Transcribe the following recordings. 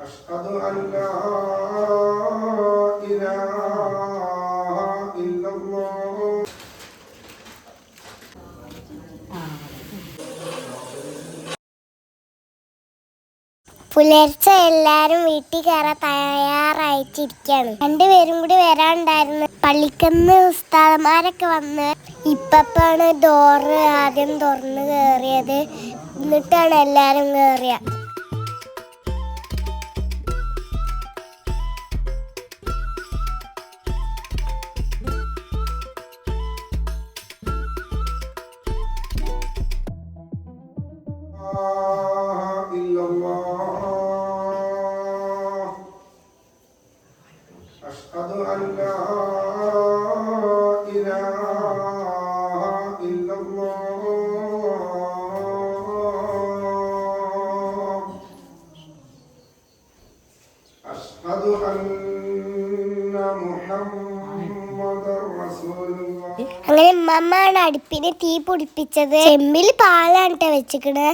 أشهد أن لا إله إلا الله. പുലർച്ചെ എല്ലാരും വീട്ടിൽ കയറാൻ തയ്യാറായിട്ടിരിക്കുകയാണ്. രണ്ടുപേരും കൂടി വരാനുണ്ടായിരുന്നു. പള്ളിക്കന്ന് ഉസ്താദന്മാരൊക്കെ വന്ന് ഇപ്പാണ് ഡോറ് ആദ്യം തുറന്ന് കയറിയത്. എന്നിട്ടാണ് എല്ലാരും കയറിയ. أشهد أن لا إله إلا الله. أشهد أن محمدا رسول الله. അങ്ങനെ ഉമ്മയാണ് അടുപ്പിന് തീ പിടിപ്പിച്ചത്. ചെമ്പിൽ പാലാണ് വെച്ചിക്കണേ.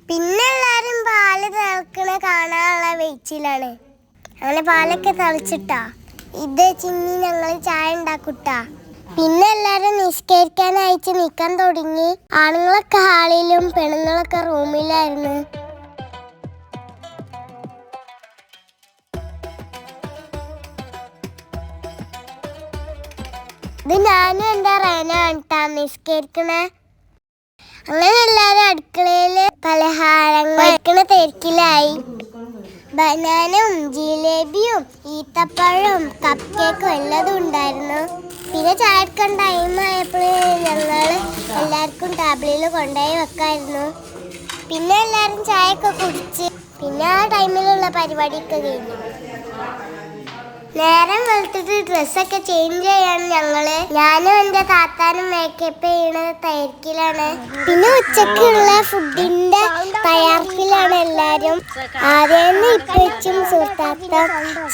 പിന്നെ എല്ലാരും പാല് തിളക്കണ കാണാനുള്ള വെയിച്ചിലാണ്. അങ്ങനെ പാലൊക്കെ തിളച്ചിട്ടാ ഇത് ചിന്നി ഞങ്ങൾ ചായ ഉണ്ടാക്കൂട്ടാ. പിന്നെ എല്ലാരും നിസ്കരിക്കാനായിട്ട് നിൽക്കാൻ തുടങ്ങി. ആണുങ്ങളൊക്കെ ഹാളിലും പെണ്ണുങ്ങളൊക്കെ റൂമിലായിരുന്നു. ഇത് ഞാനും എൻ്റെ റേനാണ് ട്ടാ നിസ്കരിക്കണേ. അങ്ങനെ എല്ലാരും അടുക്കളയില് പലഹാരങ്ങൾ വയ്ക്കണ തിരക്കിലായി. ബനാനും ജിലേബിയും ഈത്തപ്പഴവും കപ്പ് കേക്കും എല്ലാതും ഉണ്ടായിരുന്നു. പിന്നെ ചായക്കാൻ ടൈം ആയപ്പോൾ ഞങ്ങൾ എല്ലാവർക്കും ടേബിളിൽ കൊണ്ടുപോയി വെക്കായിരുന്നു. പിന്നെ എല്ലാവരും ചായയൊക്കെ കുടിച്ച് പിന്നെ ആ ടൈമിലുള്ള പരിപാടിയൊക്കെ കഴിഞ്ഞു. നേരം വെളുത്തിട്ട് ഡ്രസ്സൊക്കെ ചേഞ്ച് ചെയ്യാണ് ഞാനും എൻ്റെ താത്താനും മേക്കപ്പ് ചെയ്യണത് തിരക്കിലാണ്. പിന്നെ ഉച്ചക്കുള്ള ഫുഡിന്റെ തയ്യാറെടുപ്പിലാണ് എല്ലാരും. ആദ്യം ഇപ്പച്ചും സുഹൃത്താത്ത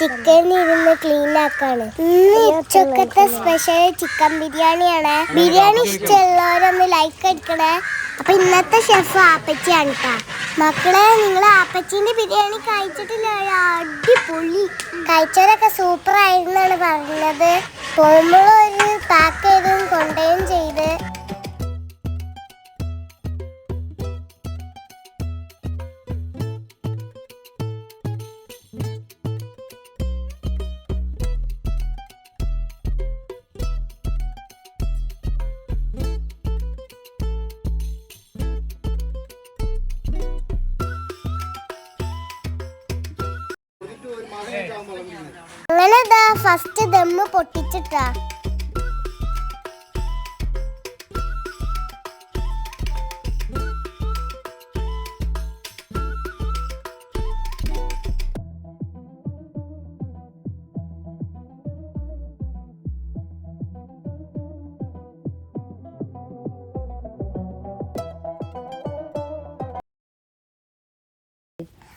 ചിക്കൻ ഇരുന്ന് ക്ലീൻ ആക്കാണ്. ഇന്ന് ഉച്ചക്കത്തെ സ്പെഷ്യൽ ചിക്കൻ ബിരിയാണിയാണ്. ബിരിയാണി ഇഷ്ടമുള്ളവരൊന്ന് ലൈക്ക് അടിക്കണേ. അപ്പൊ ഇന്നത്തെ ഷെഫ് ആപ്പച്ചിയാണ് കേട്ടാ. മക്കളെ, നിങ്ങൾ ആപ്പച്ചിന്റെ ബിരിയാണി കഴിച്ചിട്ടില്ല? അടിപൊളി. കഴിച്ചവരൊക്കെ സൂപ്പർ ആയിരുന്നാണ് പറഞ്ഞത്. പോകുമ്പോഴൊരു പാക്ക് ചെയ്തും കൊണ്ടുപോയും ചെയ്ത്. അങ്ങനെ ഫസ്റ്റ് ദമ്മ് പൊട്ടിച്ചിട്ടാ.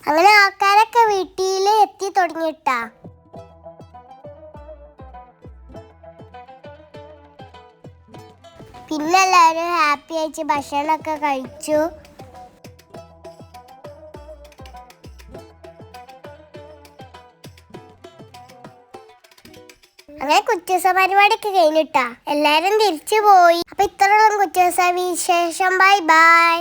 അങ്ങനെ ആൾക്കാരൊക്കെ വീട്ടിൽ എത്തി തുടങ്ങിയിട്ടാ. പിന്നെ എല്ലാവരും ഹാപ്പി ആയിട്ട് ഭക്ഷണമൊക്കെ കഴിച്ചു. അങ്ങനെ കുറ്റൂസ പരിപാടിയൊക്കെ കഴിഞ്ഞിട്ടാ എല്ലാരും തിരിച്ചു പോയി. അപ്പൊ ഇത്രയുള്ള കുറ്റൂസ വിശേഷം. Bye bye.